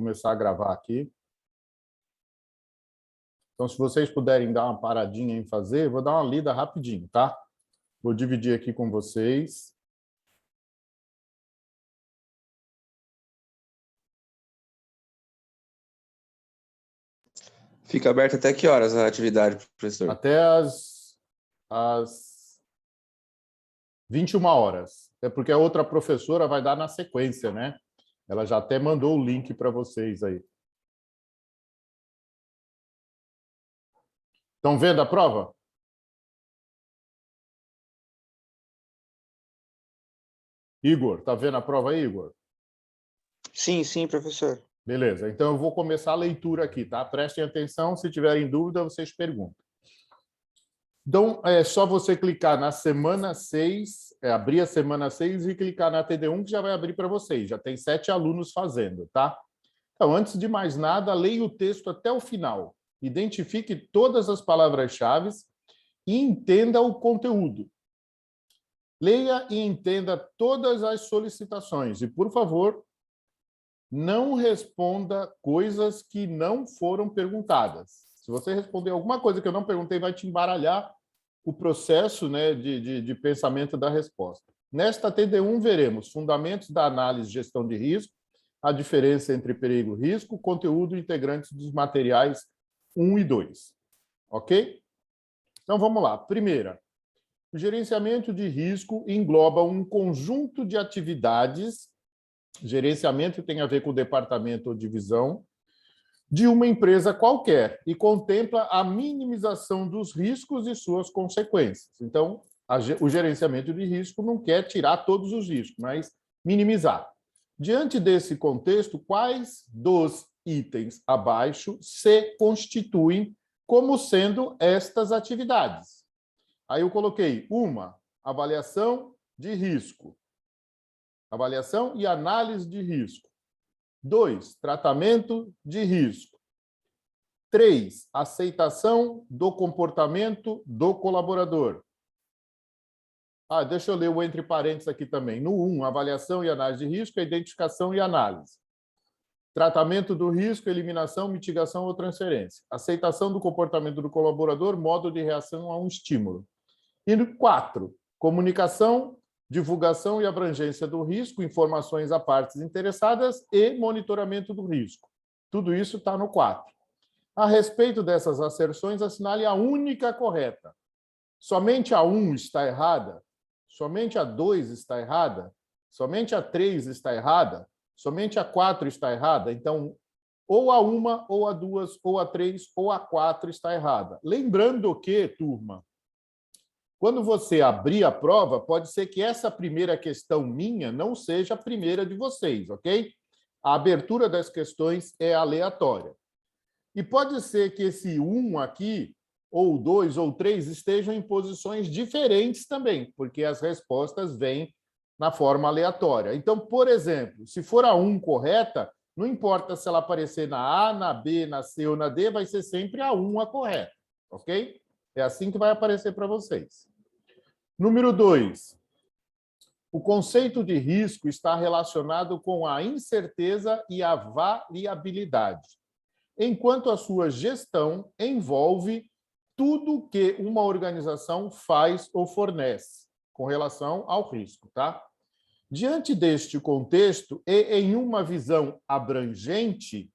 começar a gravar aqui. Então, se vocês puderem dar uma paradinha em fazer, vou dar uma lida rapidinho, tá? Vou dividir aqui com vocês. Fica aberto até que horas a atividade, professor? Até as 21 horas. É porque a outra professora vai dar na sequência, né? Ela já até mandou o link para vocês aí. Estão vendo a prova? Igor, está vendo a prova aí, Igor? Sim, sim, professor. Beleza, então eu vou começar a leitura aqui, tá? Prestem atenção, se tiverem dúvida, vocês perguntam. Então, é só você clicar na semana 6, abrir a semana 6 e clicar na TD1, que já vai abrir para vocês. Já tem 7 alunos fazendo, tá? Então, antes de mais nada, leia o texto até o final. Identifique todas as palavras-chave e entenda o conteúdo. Leia e entenda todas as solicitações. E, por favor, não responda coisas que não foram perguntadas. Se você responder alguma coisa que eu não perguntei, vai te embaralhar o processo, né, de pensamento da resposta. Nesta TD1, veremos fundamentos da análise e gestão de risco, a diferença entre perigo e risco, conteúdo e integrantes dos materiais 1 e 2. Ok? Então, vamos lá. Primeira, o gerenciamento de risco engloba um conjunto de atividades. Gerenciamento tem a ver com o departamento ou divisão de uma empresa qualquer e contempla a minimização dos riscos e suas consequências. Então, o gerenciamento de risco não quer tirar todos os riscos, mas minimizar. Diante desse contexto, quais dos itens abaixo se constituem como sendo estas atividades? Aí eu coloquei uma, avaliação de risco. Avaliação e análise de risco. 2, tratamento de risco. 3, aceitação do comportamento do colaborador. Deixa eu ler o entre parênteses aqui também. No 1, avaliação e análise de risco, identificação e análise. Tratamento do risco, eliminação, mitigação ou transferência. Aceitação do comportamento do colaborador, modo de reação a um estímulo. E no 4, comunicação, divulgação e abrangência do risco, informações a partes interessadas e monitoramento do risco. Tudo isso está no 4. A respeito dessas asserções, assinale a única correta. Somente a 1 está errada? Somente a 2 está errada? Somente a 3 está errada? Somente a 4 está errada? Então, ou a 1, ou a 2, ou a 3, ou a 4 está errada. Lembrando que, turma, quando você abrir a prova, pode ser que essa primeira questão minha não seja a primeira de vocês, ok? A abertura das questões é aleatória. E pode ser que esse 1 aqui, ou 2, ou 3, estejam em posições diferentes também, porque as respostas vêm na forma aleatória. Então, por exemplo, se for a 1 correta, não importa se ela aparecer na A, na B, na C ou na D, vai ser sempre a 1 a correta, ok? É assim que vai aparecer para vocês. Número 2. O conceito de risco está relacionado com a incerteza e a variabilidade, enquanto a sua gestão envolve tudo que uma organização faz ou fornece com relação ao risco, tá? Diante deste contexto e em uma visão abrangente,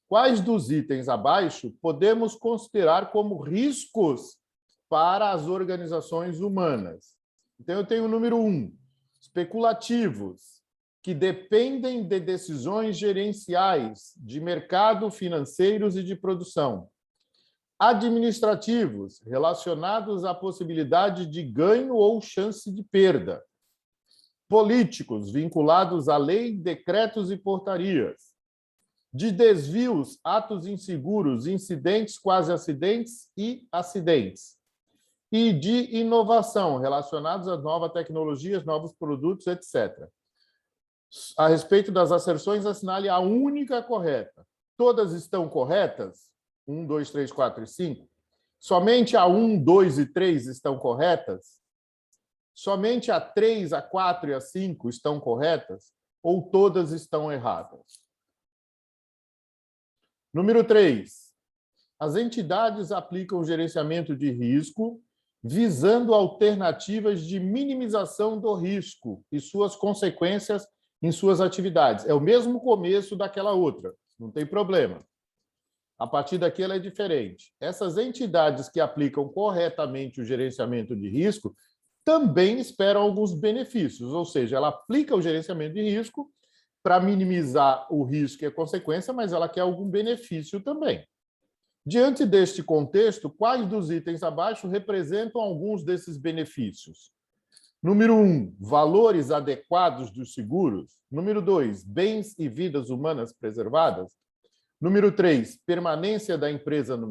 quais dos itens abaixo podemos considerar como riscos para as organizações humanas? Então, eu tenho o número 1, especulativos, que dependem de decisões gerenciais, de mercado, financeiros e de produção. Administrativos, relacionados à possibilidade de ganho ou chance de perda. Políticos, vinculados à lei, decretos e portarias. De desvios, atos inseguros, incidentes, quase acidentes e acidentes. E de inovação, relacionados às novas tecnologias, novos produtos, etc. A respeito das asserções, assinale a única correta. Todas estão corretas? 1, 2, 3, 4 e 5? Somente a 1, 2 e 3 estão corretas? Somente a 3, a 4 e a 5 estão corretas? Ou todas estão erradas? Número 3. As entidades aplicam o gerenciamento de risco visando alternativas de minimização do risco e suas consequências em suas atividades. É o mesmo começo daquela outra, não tem problema. A partir daqui ela é diferente. Essas entidades que aplicam corretamente o gerenciamento de risco também esperam alguns benefícios, ou seja, ela aplica o gerenciamento de risco para minimizar o risco e a consequência, mas ela quer algum benefício também. Diante deste contexto, quais dos itens abaixo representam alguns desses benefícios? Número 1, valores adequados dos seguros. Número 2, bens e vidas humanas preservadas. Número 3, permanência da empresa no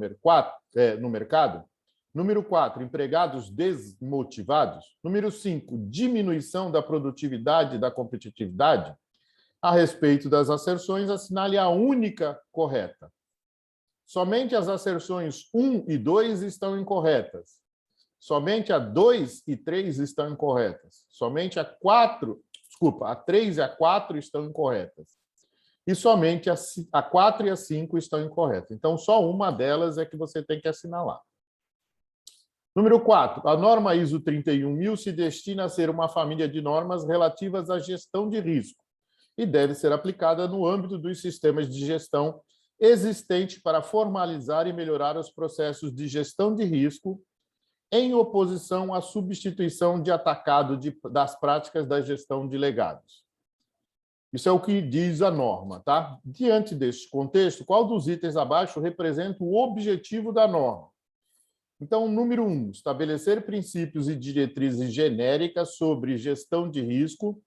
mercado. Número 4, empregados desmotivados. Número 5, diminuição da produtividade e da competitividade. A respeito das asserções, assinale a única correta. Somente as asserções 1 e 2 estão incorretas. Somente a 2 e 3 estão incorretas. Somente a 3 e a 4 estão incorretas. E somente a 4 e a 5 estão incorretas. Então, só uma delas é que você tem que assinalar. Número 4. A norma ISO 31000 se destina a ser uma família de normas relativas à gestão de risco e deve ser aplicada no âmbito dos sistemas de gestão existente para formalizar e melhorar os processos de gestão de risco em oposição à substituição de atacado das práticas da gestão de legados. Isso é o que diz a norma, tá? Diante deste contexto, qual dos itens abaixo representa o objetivo da norma? Então, número 1, estabelecer princípios e diretrizes genéricas sobre gestão de risco,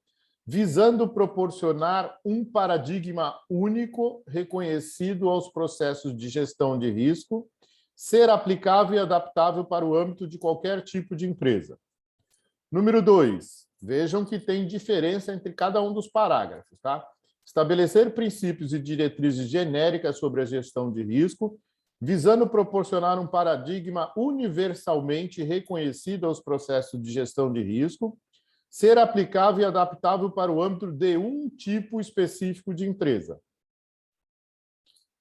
visando proporcionar um paradigma único reconhecido aos processos de gestão de risco, ser aplicável e adaptável para o âmbito de qualquer tipo de empresa. Número 2, vejam que tem diferença entre cada um dos parágrafos, tá? Estabelecer princípios e diretrizes genéricas sobre a gestão de risco, visando proporcionar um paradigma universalmente reconhecido aos processos de gestão de risco, ser aplicável e adaptável para o âmbito de um tipo específico de empresa.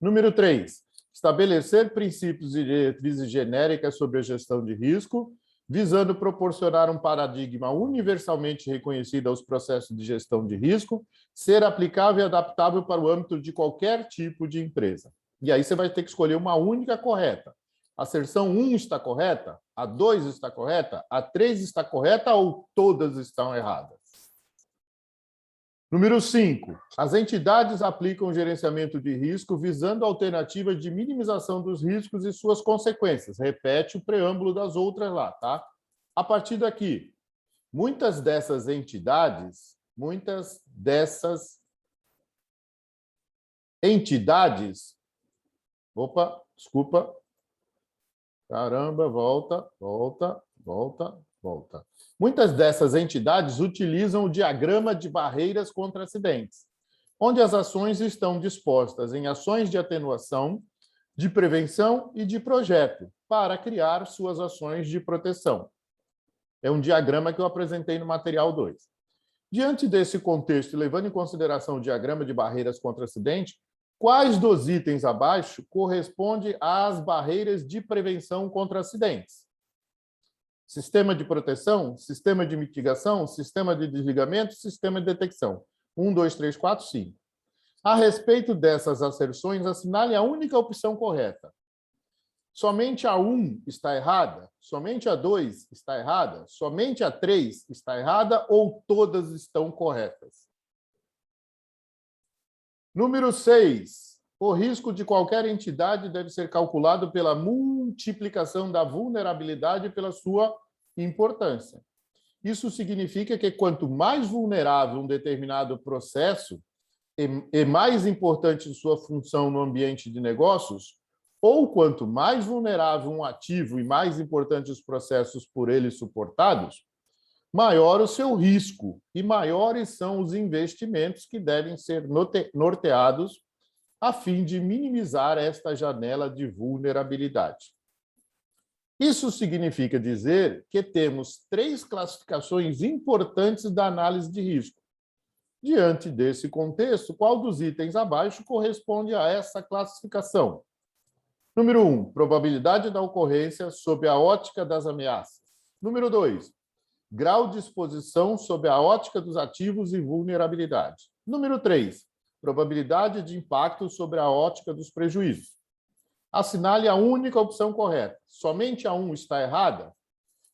Número 3, estabelecer princípios e diretrizes genéricas sobre a gestão de risco, visando proporcionar um paradigma universalmente reconhecido aos processos de gestão de risco, ser aplicável e adaptável para o âmbito de qualquer tipo de empresa. E aí você vai ter que escolher uma única correta. A asserção 1 está correta? A 2 está correta? A 3 está correta ou todas estão erradas? Número 5. As entidades aplicam o gerenciamento de risco visando alternativas de minimização dos riscos e suas consequências. Repete o preâmbulo das outras lá, tá? A partir daqui, muitas dessas entidades, opa, desculpa. Caramba, volta. Muitas dessas entidades utilizam o diagrama de barreiras contra acidentes, onde as ações estão dispostas em ações de atenuação, de prevenção e de projeto, para criar suas ações de proteção. É um diagrama que eu apresentei no material 2. Diante desse contexto, levando em consideração o diagrama de barreiras contra acidente, quais dos itens abaixo corresponde às barreiras de prevenção contra acidentes? Sistema de proteção, sistema de mitigação, sistema de desligamento, sistema de detecção. 1, 2, 3, 4, 5. A respeito dessas asserções, assinale a única opção correta. Somente a 1 está errada? Somente a 2 está errada? Somente a 3 está errada ou todas estão corretas? Número 6. O risco de qualquer entidade deve ser calculado pela multiplicação da vulnerabilidade pela sua importância. Isso significa que quanto mais vulnerável um determinado processo e mais importante sua função no ambiente de negócios, ou quanto mais vulnerável um ativo e mais importantes os processos por ele suportados, maior o seu risco e maiores são os investimentos que devem ser norteados a fim de minimizar esta janela de vulnerabilidade. Isso significa dizer que temos 3 classificações importantes da análise de risco. Diante desse contexto, qual dos itens abaixo corresponde a essa classificação? Número 1, probabilidade da ocorrência sob a ótica das ameaças. Número 2, grau de exposição sob a ótica dos ativos e vulnerabilidade. Número 3, probabilidade de impacto sobre a ótica dos prejuízos. Assinale a única opção correta. Somente a 1 está errada?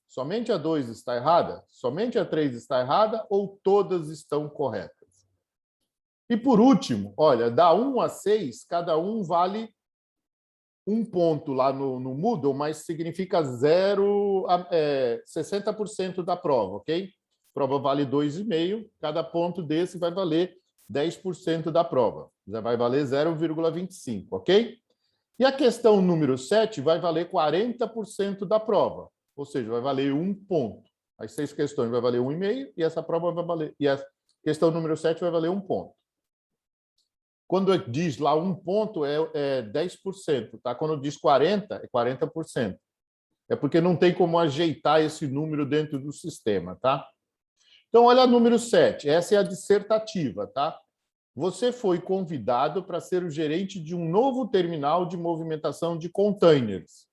Somente a 2 está errada? Somente a 3 está errada? Ou todas estão corretas? E por último, olha, da 1 a 6, cada um vale 1 ponto lá no Moodle, mas significa 60% da prova, ok? A prova vale 2,5, cada ponto desse vai valer 10% da prova. Já vai valer 0,25, ok? E a questão número 7 vai valer 40% da prova, ou seja, vai valer 1 ponto. As 6 questões vai valer 1,5 e essa prova vai valer... E a questão número 7 vai valer 1 ponto. Quando diz lá 1 ponto, é 10%, tá? Quando diz 40, é 40%. É porque não tem como ajeitar esse número dentro do sistema, tá? Então, olha a número 7. Essa é a dissertativa, tá? Você foi convidado para ser o gerente de um novo terminal de movimentação de containers,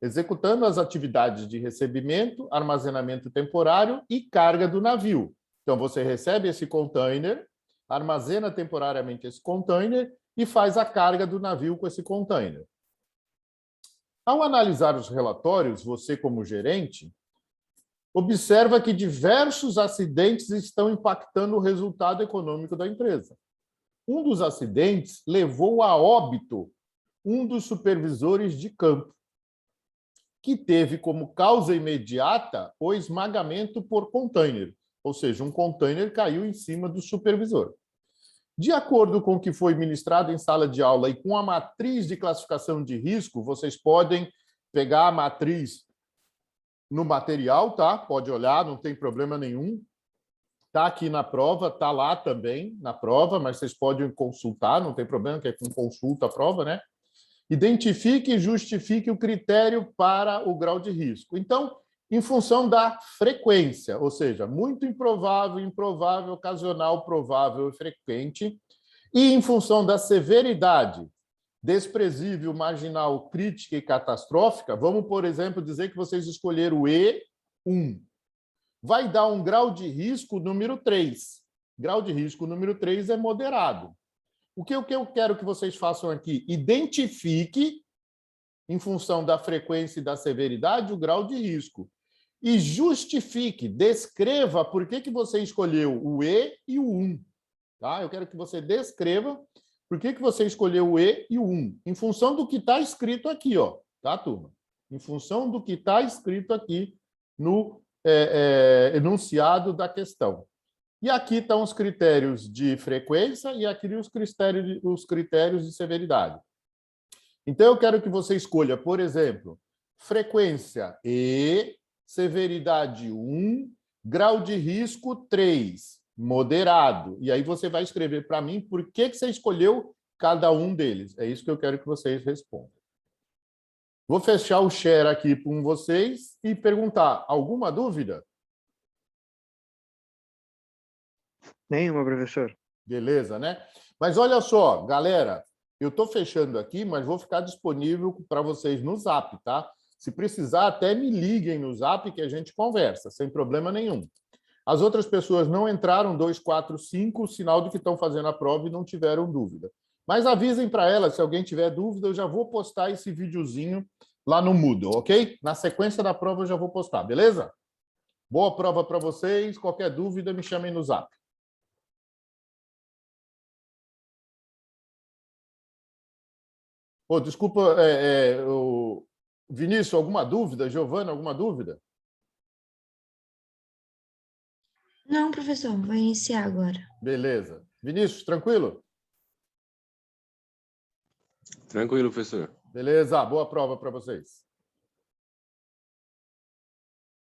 executando as atividades de recebimento, armazenamento temporário e carga do navio. Então, você recebe esse container, armazena temporariamente esse container e faz a carga do navio com esse container. Ao analisar os relatórios, você, como gerente, observa que diversos acidentes estão impactando o resultado econômico da empresa. Um dos acidentes levou a óbito um dos supervisores de campo, que teve como causa imediata o esmagamento por container, ou seja, um container caiu em cima do supervisor. De acordo com o que foi ministrado em sala de aula e com a matriz de classificação de risco, vocês podem pegar a matriz no material, tá? Pode olhar, não tem problema nenhum. Está aqui na prova, está lá também na prova, mas vocês podem consultar, não tem problema, que é com consulta a prova, né? Identifique e justifique o critério para o grau de risco. Então, em função da frequência, ou seja, muito improvável, improvável, ocasional, provável e frequente, e em função da severidade, desprezível, marginal, crítica e catastrófica, vamos, por exemplo, dizer que vocês escolheram o E1. Vai dar um grau de risco número 3. Grau de risco número 3 é moderado. O que eu quero que vocês façam aqui? Identifique, em função da frequência e da severidade, o grau de risco. E justifique, descreva por que você escolheu o E e o 1. Tá? Eu quero que você descreva por que você escolheu o E e o 1, em função do que está escrito aqui, ó, tá, turma? Em função do que está escrito aqui no enunciado da questão. E aqui estão os critérios de frequência e aqui os critérios de severidade. Então, eu quero que você escolha, por exemplo, frequência E, severidade 1, grau de risco 3, moderado. E aí você vai escrever para mim por que você escolheu cada um deles. É isso que eu quero que vocês respondam. Vou fechar o share aqui com vocês e perguntar, alguma dúvida? Nenhuma, professor. Beleza, né? Mas olha só, galera, eu estou fechando aqui, mas vou ficar disponível para vocês no Zap, tá? Se precisar, até me liguem no Zap que a gente conversa, sem problema nenhum. As outras pessoas não entraram, 2, 4, 5, sinal de que estão fazendo a prova e não tiveram dúvida. Mas avisem para elas, se alguém tiver dúvida, eu já vou postar esse videozinho lá no Moodle, ok? Na sequência da prova eu já vou postar, beleza? Boa prova para vocês. Qualquer dúvida, me chamem no Zap. Oh, desculpa, Vinícius, alguma dúvida? Giovana, alguma dúvida? Não, professor, vou iniciar agora. Beleza. Vinícius, tranquilo? Tranquilo, professor. Beleza, boa prova para vocês.